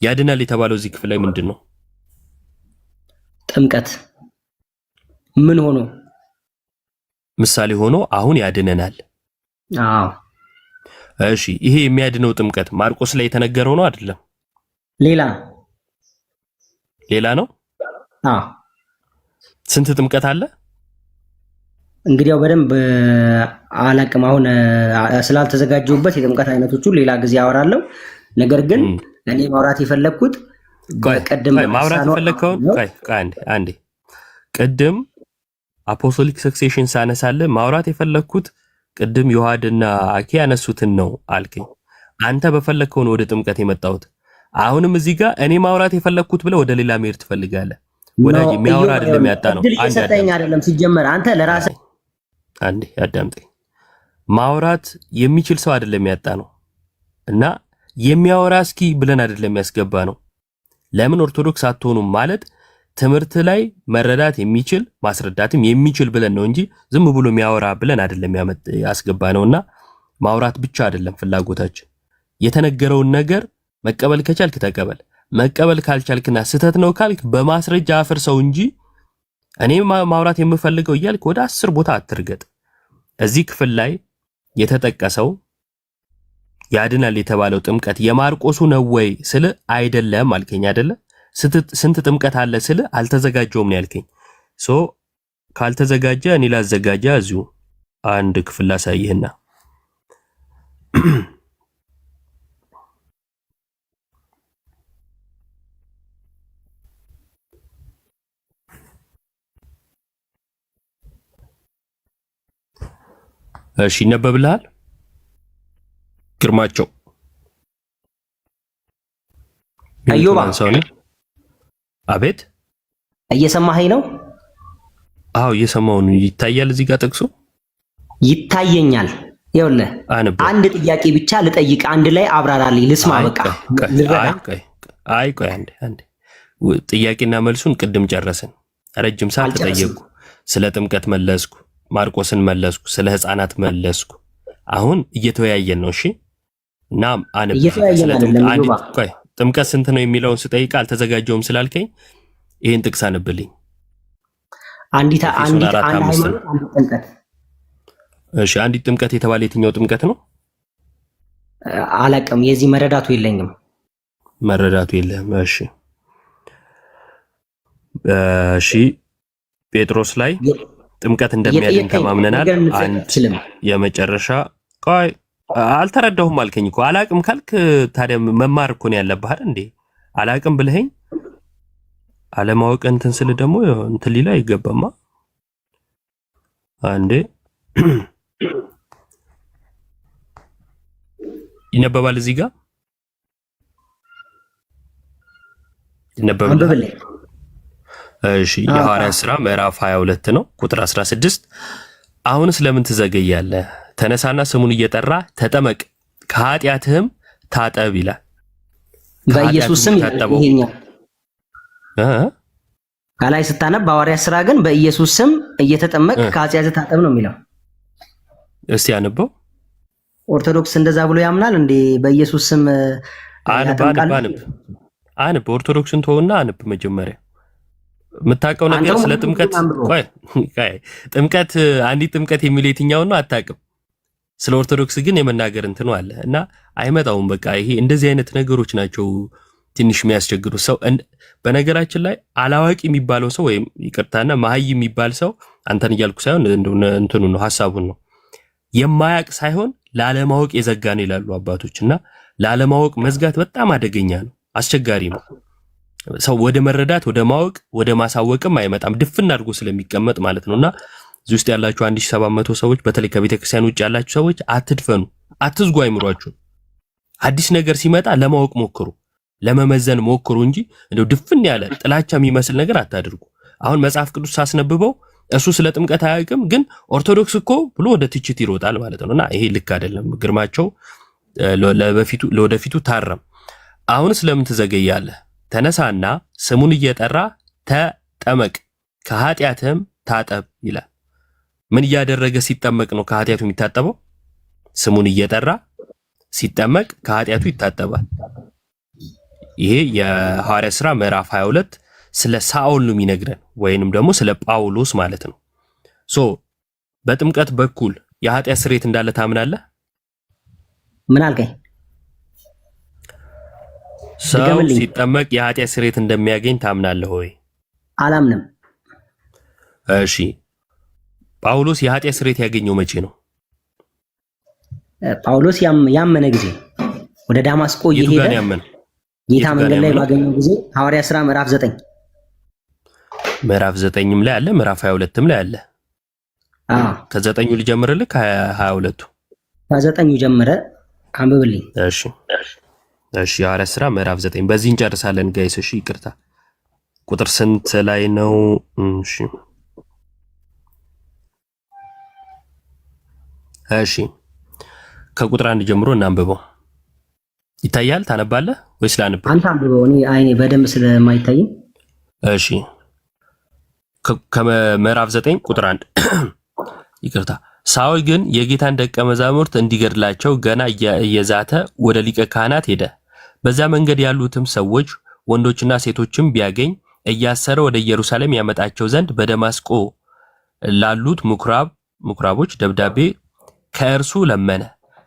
ያድናል የተባለው እዚህ ክፍል ላይ ምንድን ነው? ጥምቀት ምን ሆኖ ምሳሌ ሆኖ አሁን ያድነናል። አዎ እሺ፣ ይሄ የሚያድነው ጥምቀት ማርቆስ ላይ የተነገረው ነው አይደለም? ሌላ ነው። አዎ ስንት ጥምቀት አለ? እንግዲህ ያው በደንብ አላቅም። አሁን ስላልተዘጋጀሁበት የጥምቀት አይነቶቹን ሌላ ጊዜ አወራለሁ። ነገር ግን እኔ ማውራት የፈለግኩት አንዴ ቅድም አፖስቶሊክ ሰክሴሽን ሳነሳለ ማውራት የፈለግኩት ቅድም ዮሐድና አኪ ያነሱትን ነው አልከኝ። አንተ በፈለግከው ነው ወደ ጥምቀት የመጣሁት። አሁንም እዚህ ጋር እኔ ማውራት የፈለግኩት ብለህ ወደ ሌላ መሄድ ትፈልጋለህ። ወዳጅ የሚያወራ አይደለም ያጣ ነው። አይደለም ሲጀመር አንተ ለራስህ አንዴ አዳምጠኝ። ማውራት የሚችል ሰው አይደለም ያጣ ነው እና የሚያወራ እስኪ ብለን አይደለም ያስገባ ነው። ለምን ኦርቶዶክስ አትሆኑም ማለት ትምህርት ላይ መረዳት የሚችል ማስረዳትም የሚችል ብለን ነው እንጂ ዝም ብሎ የሚያወራ ብለን አይደለም ያስገባ ነውና ማውራት ብቻ አይደለም ፍላጎታችን። የተነገረውን ነገር መቀበል ከቻልክ ተቀበል፣ መቀበል ካልቻልክና ስህተት ነው ካልክ በማስረጃ አፍርሰው እንጂ እኔ ማውራት የምፈልገው እያልክ ወደ 10 ቦታ አትርገጥ። እዚህ ክፍል ላይ የተጠቀሰው ያድናል የተባለው ጥምቀት የማርቆሱ ነው ወይ ስለ አይደለም አልከኝ አይደለ? ስንት ጥምቀት አለ ስለ አልተዘጋጀውም ነው ያልከኝ። ካልተዘጋጀ እኔ ላዘጋጃ እዚሁ አንድ ክፍል ላሳይህና እሺ ይነበብልሃል። ግርማቸው አዮባ አቤት፣ እየሰማኸኝ ነው? አዎ እየሰማሁ ነው። ይታያል እዚህ ጋር ጥቅሱ ይታየኛል። ይኸውልህ አንድ ጥያቄ ብቻ ልጠይቅ፣ አንድ ላይ አብራራልኝ ልስማ። በቃ ቆይ አንዴ ጥያቄና መልሱን ቅድም ጨረስን። ረጅም ሰዓት ተጠየቅኩ። ስለ ጥምቀት መለስኩ፣ ማርቆስን መለስኩ፣ ስለ ሕፃናት መለስኩ። አሁን እየተወያየን ነው። እሺ እና ጥምቀት ስንት ነው የሚለውን ስጠይቅ አልተዘጋጀውም ስላልከኝ ይሄን ጥቅስ አንብልኝ። አንዲት ሃይማኖት አንዲት ጥምቀት። እሺ አንዲት ጥምቀት የተባለ የትኛው ጥምቀት ነው? አላቅም። የዚህ መረዳቱ የለኝም። እሺ ጴጥሮስ ላይ ጥምቀት እንደሚያድን ተማምነናል። አንድ የመጨረሻ ቆይ አልተረዳሁም አልከኝ እኮ። አላቅም ካልክ ታዲያ መማር እኮ ነው ያለብህ አይደል እንዴ? አላቅም ብለኸኝ አለማወቅ እንትን ስል ደግሞ እንትን ሊላ አይገባማ። አንዴ ይነበባል እዚህ ጋር ይነበባል። እሺ የሐዋርያት ሥራ ምዕራፍ 22 ነው ቁጥር 16 አሁንስ ለምን ትዘገያለህ? ተነሳና ስሙን እየጠራ ተጠመቅ ከኃጢአትህም ታጠብ ይላል። በኢየሱስ ስም ይሄኛው ከላይ ስታነብ ሐዋርያት ሥራ ግን በኢየሱስ ስም እየተጠመቅ ከኃጢአት ታጠብ ነው የሚለው። እስቲ አንበው። ኦርቶዶክስ እንደዛ ብሎ ያምናል እንዴ? በኢየሱስ ስም አንብ ኦርቶዶክስን ተውና አንብ መጀመሪያ የምታውቀው ነገር ስለ ጥምቀት ጥምቀት አንዲት ጥምቀት የሚል የትኛውን ነው አታውቅም። ስለ ኦርቶዶክስ ግን የመናገር እንትኑ አለ እና አይመጣውም። በቃ ይሄ እንደዚህ አይነት ነገሮች ናቸው ትንሽ የሚያስቸግሩ ሰው። በነገራችን ላይ አላዋቂ የሚባለው ሰው ወይም ይቅርታና መሀይ የሚባል ሰው አንተን እያልኩ ሳይሆን እንትኑ ነው ሐሳቡን ነው የማያውቅ ሳይሆን ላለማወቅ የዘጋ ነው ይላሉ አባቶች። እና ላለማወቅ መዝጋት በጣም አደገኛ ነው፣ አስቸጋሪ ነው። ሰው ወደ መረዳት ወደ ማወቅ ወደ ማሳወቅም አይመጣም፣ ድፍን አድርጎ ስለሚቀመጥ ማለት ነውና እዚህ ውስጥ ያላችሁ 1700 ሰዎች በተለይ ከቤተ ክርስቲያን ውጭ ያላችሁ ሰዎች አትድፈኑ፣ አትዝጉ አይምሯችሁን። አዲስ ነገር ሲመጣ ለማወቅ ሞክሩ፣ ለመመዘን ሞክሩ እንጂ እንደው ድፍን ያለ ጥላቻ የሚመስል ነገር አታድርጉ። አሁን መጽሐፍ ቅዱስ ሳስነብበው እሱ ስለ ጥምቀት አያውቅም ግን ኦርቶዶክስ እኮ ብሎ ወደ ትችት ይሮጣል ማለት ነውና ይሄ ልክ አይደለም። ግርማቸው ለወደፊቱ ታረም። አሁን ስለምን ትዘገያለህ? ተነሳና ስሙን እየጠራ ተጠመቅ ከኃጢአትህም ታጠብ ይላል። ምን እያደረገ ሲጠመቅ ነው ከኃጢአቱ የሚታጠበው? ስሙን እየጠራ ሲጠመቅ ከኃጢአቱ ይታጠባል። ይሄ የሐዋርያት ሥራ ምዕራፍ 22 ስለ ሳኦል ነው የሚነግረን ወይንም ደግሞ ስለ ጳውሎስ ማለት ነው። በጥምቀት በኩል የኃጢአት ስርየት እንዳለ ታምናለህ? ምን አልከኝ? ሰው ሲጠመቅ የኃጢአት ስርየት እንደሚያገኝ ታምናለህ ወይ? አላምንም። እሺ፣ ጳውሎስ የኃጢአት ስርየት ያገኘው መቼ ነው? ጳውሎስ ያመነ ጊዜ ወደ ዳማስቆ እየሄደ ጌታ መንገድ ላይ ባገኘው ጊዜ ሐዋርያት ሥራ ምዕራፍ 9 ምዕራፍ 9ም ላይ አለ፣ ምዕራፍ 22ም ላይ አለ። ከ9ኙ ልጀምርልህ? ከ22ቱ ከ9ኙ ጀምረ አንብብልኝ። እሺ ሐዋርያት ሥራ ምዕራፍ 9 በዚህ እንጨርሳለን ጋይስ። እሺ ይቅርታ፣ ቁጥር ስንት ላይ ነው? እሺ ከቁጥር 1 ጀምሮ እናንብበው። ይታያል? ታነባለህ ወይስ ላንብብ? አንተ አንብበው፣ እኔ አይኔ በደንብ ስለማይታይ። እሺ ከምዕራፍ 9 ቁጥር 1 ይቅርታ። ሳኦል ግን የጌታን ደቀ መዛሙርት እንዲገድላቸው ገና እየዛተ ወደ ሊቀ ካህናት ሄደ። በዛ መንገድ ያሉትም ሰዎች ወንዶችና ሴቶችም ቢያገኝ እያሰረ ወደ ኢየሩሳሌም ያመጣቸው ዘንድ በደማስቆ ላሉት ምኩራቦች ደብዳቤ ከእርሱ ለመነ።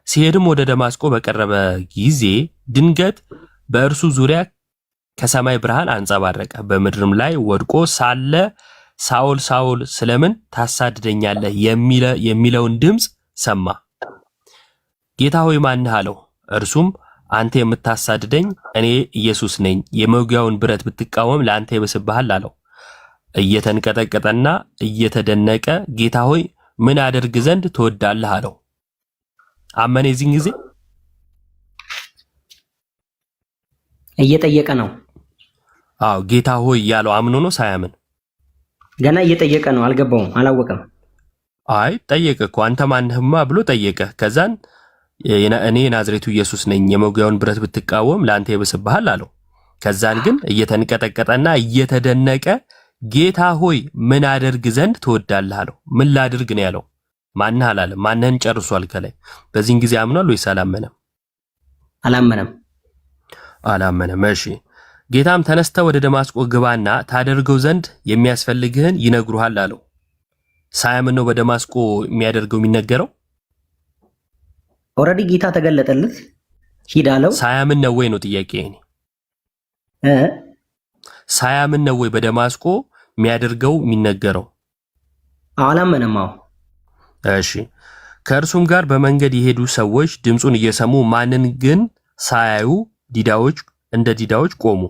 ሲሄድም ወደ ደማስቆ በቀረበ ጊዜ ድንገት በእርሱ ዙሪያ ከሰማይ ብርሃን አንጸባረቀ። በምድርም ላይ ወድቆ ሳለ ሳኦል ሳኦል ስለምን ታሳድደኛለህ የሚለውን ድምፅ ሰማ። ጌታ ሆይ ማንህ አለው። እርሱም አንተ የምታሳድደኝ እኔ ኢየሱስ ነኝ። የመውጊያውን ብረት ብትቃወም ለአንተ ይብስብሃል አለው። እየተንቀጠቀጠና እየተደነቀ ጌታ ሆይ ምን አደርግ ዘንድ ትወዳለህ አለው። አመነ። የዚህን ጊዜ እየጠየቀ ነው። አዎ ጌታ ሆይ ያለው አምኖ ነው ሳያምን? ገና እየጠየቀ ነው። አልገባውም፣ አላወቀም። አይ ጠየቀ እኮ አንተ ማንህማ ብሎ ጠየቀ። ከዛን እኔ ናዝሬቱ ኢየሱስ ነኝ፣ የመውጊያውን ብረት ብትቃወም ለአንተ ይብስብሃል አለው። ከዛን ግን እየተንቀጠቀጠና እየተደነቀ ጌታ ሆይ ምን አደርግ ዘንድ ትወዳለህ አለው። ምን ላድርግ ነው ያለው? ማንህ አላለም። ማንህን ጨርሷል ከላይ። በዚህን ጊዜ አምኗል ወይስ አላመነም? አላመነም። እሺ ጌታም ተነስተ ወደ ደማስቆ ግባና ታደርገው ዘንድ የሚያስፈልግህን ይነግሩሃል አለው። ሳያምን ነው በደማስቆ የሚያደርገው የሚነገረው? ኦልሬዲ ጌታ ተገለጠለት ሂድ አለው። ሳያምን ነው ወይ ነው ጥያቄ? ሳያምን ነው ወይ በደማስቆ የሚያደርገው የሚነገረው? አላመነም። እሺ ከእርሱም ጋር በመንገድ የሄዱ ሰዎች ድምፁን እየሰሙ ማንን ግን ሳያዩ እንደ ዲዳዎች ቆሙ።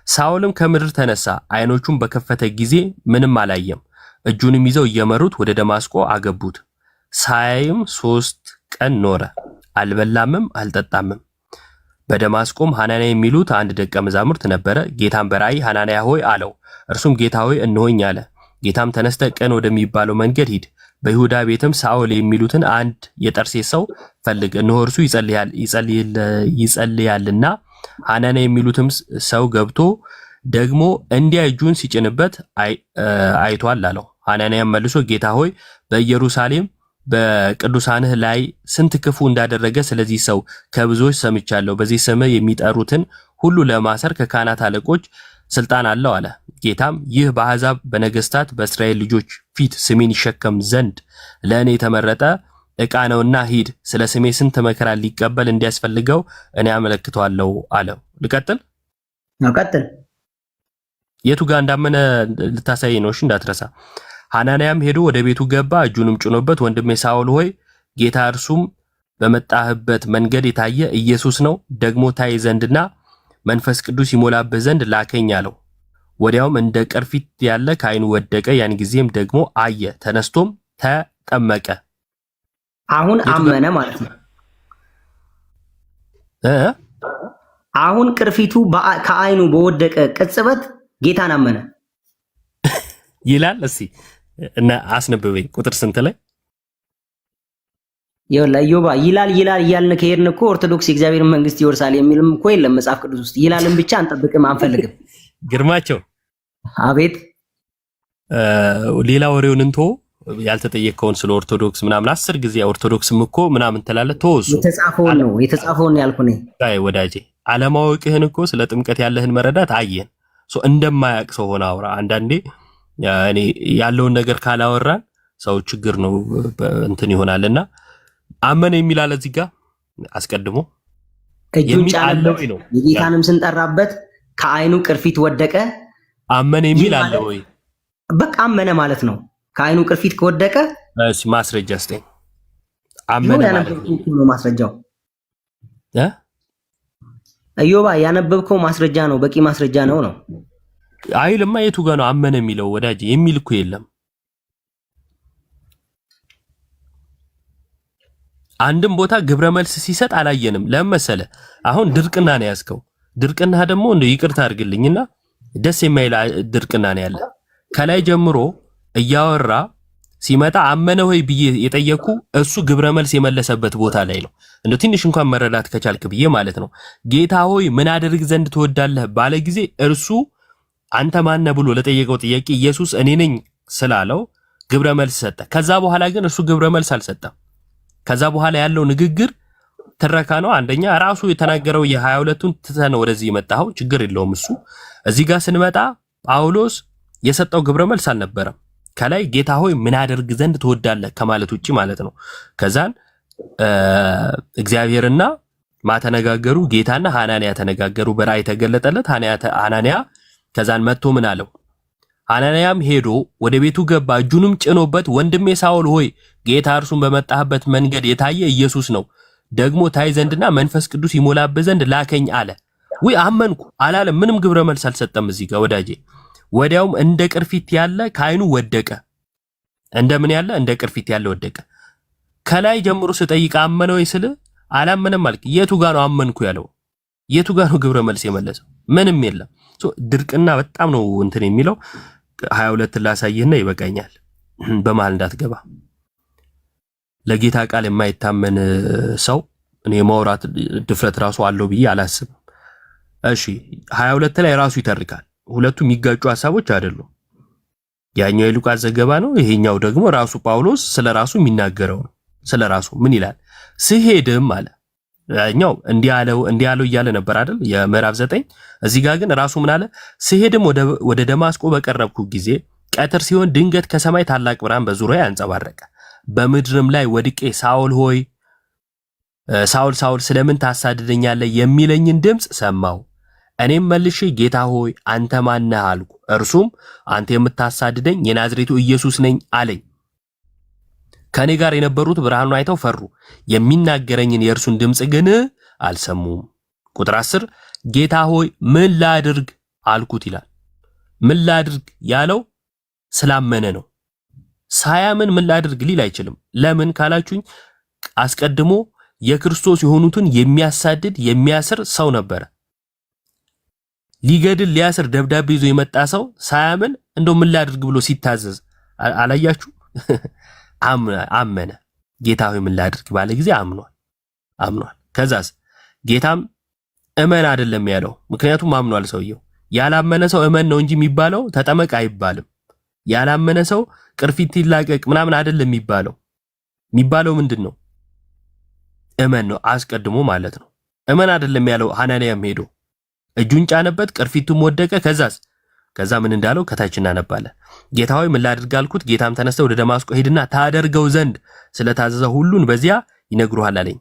ሳኦልም ከምድር ተነሳ፣ ዓይኖቹን በከፈተ ጊዜ ምንም አላየም። እጁንም ይዘው እየመሩት ወደ ደማስቆ አገቡት። ሳያይም 3 ቀን ኖረ፣ አልበላምም አልጠጣምም። በደማስቆም ሐናንያ የሚሉት አንድ ደቀ መዛሙርት ነበረ። ጌታም በራእይ ሐናንያ ሆይ አለው። እርሱም ጌታ ሆይ እነሆኝ አለ። ጌታም ተነስተ ቀን ወደሚባለው መንገድ ሂድ፣ በይሁዳ ቤትም ሳኦል የሚሉትን አንድ የጠርሴስ ሰው ፈልግ፣ እነሆ እርሱ ይጸልያልና ሐናንያ የሚሉትም ሰው ገብቶ ደግሞ እንዲያ እጁን ሲጭንበት አይቷል አለው። ሐናንያም መልሶ ጌታ ሆይ በኢየሩሳሌም በቅዱሳንህ ላይ ስንት ክፉ እንዳደረገ ስለዚህ ሰው ከብዙዎች ሰምቻለሁ። በዚህ ስምህ የሚጠሩትን ሁሉ ለማሰር ከካህናት አለቆች ስልጣን አለው አለ። ጌታም ይህ በአሕዛብ በነገስታት በእስራኤል ልጆች ፊት ስሜን ይሸከም ዘንድ ለእኔ የተመረጠ ዕቃ ነውና ሂድ፣ ስለ ስሜ ስንት መከራ ሊቀበል እንዲያስፈልገው እኔ አመለክተዋለሁ አለው። ልቀጥል? ቀጥል። የቱ ጋር እንዳመነ ልታሳይ ነው። እሺ እንዳትረሳ። ሐናንያም ሄዶ ወደ ቤቱ ገባ፣ እጁንም ጭኖበት ወንድሜ ሳውል ሆይ ጌታ እርሱም በመጣህበት መንገድ የታየ ኢየሱስ ነው፣ ደግሞ ታይ ዘንድና መንፈስ ቅዱስ ይሞላብህ ዘንድ ላከኝ አለው። ወዲያውም እንደ ቅርፊት ያለ ከዓይኑ ወደቀ። ያን ጊዜም ደግሞ አየ፣ ተነስቶም ተጠመቀ። አሁን አመነ ማለት ነው። አሁን ቅርፊቱ ከዓይኑ በወደቀ ቅጽበት ጌታን አመነ ይላል። እስቲ እና አስነብበኝ ቁጥር ስንት ላይ ኢዮባ ይላል እያልን ከሄድን እኮ ኦርቶዶክስ የእግዚአብሔር መንግስት ይወርሳል የሚልም እኮ የለም መጽሐፍ ቅዱስ ውስጥ። ይላልን ብቻ አንጠብቅም፣ አንፈልግም። ግርማቸው አቤት። ሌላ ወሬውን እንቶ ያልተጠየቀውን ስለ ኦርቶዶክስ ምናምን 10 ጊዜ ኦርቶዶክስም እኮ ምናምን ትላለህ። ተወሱ የተጻፈውን ያልኩኝ። አይ ወዳጄ አለማወቅህን እኮ ስለ ጥምቀት ያለህን መረዳት አየን። እንደማያውቅ ሰው ሆነ አውራ። አንዳንዴ እኔ ያለውን ነገር ካላወራን ሰው ችግር ነው እንትን ይሆናልና አመነ የሚል አለ እዚህ ጋር አስቀድሞ እጁን ጫነበት፣ የጌታንም ስንጠራበት ከዓይኑ ቅርፊት ወደቀ። አመነ የሚል አለ ወይ? በቃ አመነ ማለት ነው። ከዓይኑ ቅርፊት ከወደቀ እሺ፣ ማስረጃ ስጠኝ። አመነ ማለት ነው ማስረጃው። ኢዮባ ያነበብከው ማስረጃ ነው፣ በቂ ማስረጃ ነው። አይልማ። የቱ ጋር ነው አመነ የሚለው ወዳጅ? የሚል እኮ የለም። አንድም ቦታ ግብረ መልስ ሲሰጥ አላየንም። ለምን መሰለ? አሁን ድርቅና ነው ያዝከው። ድርቅና ደግሞ እንደ ይቅርታ አድርግልኝና ደስ የማይል ድርቅና ነው ያለ። ከላይ ጀምሮ እያወራ ሲመጣ አመነ ሆይ ብዬ የጠየኩ እሱ ግብረ መልስ የመለሰበት ቦታ ላይ ነው። እንደ ትንሽ እንኳን መረዳት ከቻልክ ብዬ ማለት ነው። ጌታ ሆይ ምን አደርግ ዘንድ ትወዳለህ ባለ ጊዜ እርሱ አንተ ማነ ብሎ ለጠየቀው ጥያቄ ኢየሱስ እኔ ነኝ ስላለው ግብረ መልስ ሰጠ። ከዛ በኋላ ግን እሱ ግብረ መልስ አልሰጠም። ከዛ በኋላ ያለው ንግግር ትረካ ነው። አንደኛ ራሱ የተናገረው የ22ቱን ትተህ ወደዚህ የመጣው ችግር የለውም እሱ። እዚህ ጋር ስንመጣ ጳውሎስ የሰጠው ግብረ መልስ አልነበረም። ከላይ ጌታ ሆይ ምን አደርግ ዘንድ ትወዳለህ ከማለት ውጪ ማለት ነው። ከዛን እግዚአብሔርና ማተነጋገሩ፣ ጌታና ሐናንያ ተነጋገሩ። በራእይ ተገለጠለት ሐናንያ። ከዛን መጥቶ ምን አለው? ሐናንያም ሄዶ ወደ ቤቱ ገባ፣ እጁንም ጭኖበት ወንድሜ ሳውል ሆይ ጌታ እርሱን በመጣህበት መንገድ የታየ ኢየሱስ ነው፣ ደግሞ ታይ ዘንድና መንፈስ ቅዱስ ይሞላብህ ዘንድ ላከኝ አለ። ወይ አመንኩ አላለም። ምንም ግብረ መልስ አልሰጠም እዚህ ጋር ወዳጄ። ወዲያውም እንደ ቅርፊት ያለ ከዓይኑ ወደቀ። እንደምን ያለ? እንደ ቅርፊት ያለ ወደቀ። ከላይ ጀምሮ ስጠይቅ አመነ ወይ ስል አላመነም አልክ። የቱ ጋር ነው አመንኩ ያለው? የቱ ጋር ነው ግብረ መልስ የመለሰው? ምንም የለም። ድርቅና በጣም ነው እንትን የሚለው። 22 ላሳይህና ይበቃኛል፣ በመሃል እንዳትገባ። ለጌታ ቃል የማይታመን ሰው እኔ ማውራት ድፍረት ራሱ አለው ብዬ አላስብም። እሺ 22 ላይ ራሱ ይተርካል። ሁለቱም የሚጋጩ ሐሳቦች አይደሉም። ያኛው የሉቃስ ዘገባ ነው፣ ይሄኛው ደግሞ ራሱ ጳውሎስ ስለራሱ የሚናገረው ነው። ስለራሱ ምን ይላል? ስሄድም አለ። ያኛው እንዲያለው እያለ ነበር አይደል? የምዕራፍ 9። እዚህ ጋር ግን ራሱ ምን አለ? ስሄድም ወደ ደማስቆ በቀረብኩ ጊዜ ቀትር ሲሆን ድንገት ከሰማይ ታላቅ ብርሃን በዙሪያዬ አንጸባረቀ። በምድርም ላይ ወድቄ ሳውል ሆይ ሳውል ሳውል ስለምን ታሳድደኛለህ የሚለኝን ድምፅ ሰማሁ። እኔም መልሼ ጌታ ሆይ አንተ ማን ነህ አልኩ። እርሱም አንተ የምታሳድደኝ የናዝሬቱ ኢየሱስ ነኝ አለኝ። ከኔ ጋር የነበሩት ብርሃኑን አይተው ፈሩ፣ የሚናገረኝን የእርሱን ድምፅ ግን አልሰሙም። ቁጥር 10 ጌታ ሆይ ምን ላድርግ አልኩት ይላል። ምን ላድርግ ያለው ስላመነ ነው። ሳያምን ምን ላድርግ ሊል አይችልም። ለምን ካላችሁኝ አስቀድሞ የክርስቶስ የሆኑትን የሚያሳድድ የሚያስር ሰው ነበረ። ሊገድል ሊያስር ደብዳቤ ይዞ የመጣ ሰው ሳያምን እንደው ምን ላድርግ ብሎ ሲታዘዝ አላያችሁ? አመነ። ጌታ ሆይ ምን ላድርግ ባለ ጊዜ አምኗል። አምኗል። ከዛስ ጌታም እመን አይደለም ያለው፣ ምክንያቱም አምኗል ሰውየው። ያላመነ ሰው እመን ነው እንጂ የሚባለው ተጠመቅ አይባልም። ያላመነ ሰው ቅርፊት ይላቀቅ ምናምን አይደለም የሚባለው ምንድነው? እመን ነው አስቀድሞ ማለት ነው። እመን አይደለም ያለው። ሐናንያም ሄዶ እጁን ጫነበት፣ ቅርፊቱም ወደቀ። ከዛ ምን እንዳለው ከታች እናነባለን። ጌታ ሆይ ምን ላድርግ አልኩት። ጌታም ተነስተህ ወደ ደማስቆ ሄድና ታደርገው ዘንድ ስለታዘዘ ሁሉን በዚያ ይነግሩሃል አለኝ።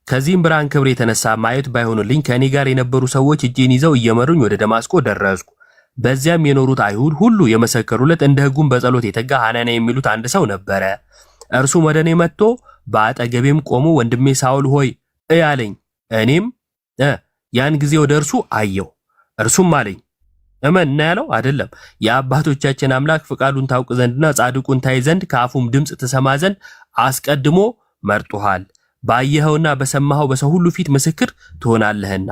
ከዚህም ብርሃን ክብር የተነሳ ማየት ባይሆንልኝ ከኔ ጋር የነበሩ ሰዎች እጄን ይዘው እየመሩኝ ወደ ደማስቆ ደረስኩ። በዚያም የኖሩት አይሁድ ሁሉ የመሰከሩለት እንደ ሕጉም በጸሎት የተጋ ሐናንያ የሚሉት አንድ ሰው ነበረ። እርሱም ወደ እኔ መጥቶ በአጠገቤም ቆሞ ወንድሜ ሳውል ሆይ አለኝ። እኔም ያን ጊዜ ወደ እርሱ አየው። እርሱም አለኝ እመን እና ያለው አይደለም፣ የአባቶቻችን አምላክ ፍቃዱን ታውቅ ዘንድና ጻድቁን ታይ ዘንድ ከአፉም ድምፅ ትሰማ ዘንድ አስቀድሞ መርጦሃል። ባየኸውና በሰማኸው በሰው ሁሉ ፊት ምስክር ትሆናለህና።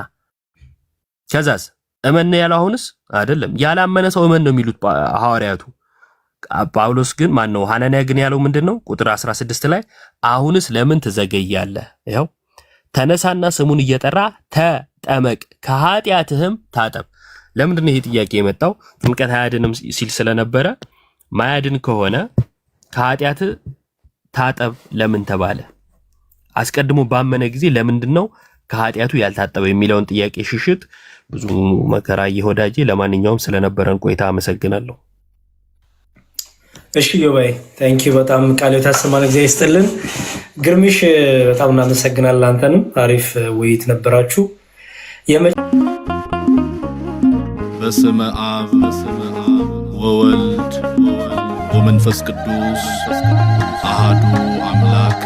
ከዛስ እመን ያለው አሁንስ አይደለም፣ ያላመነ ሰው እመን ነው የሚሉት ሐዋርያቱ። ጳውሎስ ግን ማነው ሐናንያ ግን ያለው ምንድነው? ቁጥር 16 ላይ አሁንስ ለምን ትዘገያለህ? ይኸው ተነሳና ስሙን እየጠራ ተጠመቅ ከኃጢአትህም ታጠብ። ለምንድን ነው ይሄ ጥያቄ የመጣው? ጥምቀት አያድንም ሲል ስለነበረ ማያድን ከሆነ ከኃጢአት ታጠብ ለምን ተባለ? አስቀድሞ ባመነ ጊዜ ለምንድነው ከኃጢአቱ ያልታጠበ የሚለውን ጥያቄ ሽሽት ብዙ መከራ ይወዳጄ። ለማንኛውም ስለነበረን ቆይታ አመሰግናለሁ። እሺ ዮባይ ታንኪዩ በጣም ቃል የታሰማን እግዚአብሔር ይስጥልን። ግርምሽ በጣም እናመሰግናለን። አንተንም አሪፍ ውይይት ነበራችሁ። በስመ አብ ወወልድ ወመንፈስ ቅዱስ አሃዱ አምላክ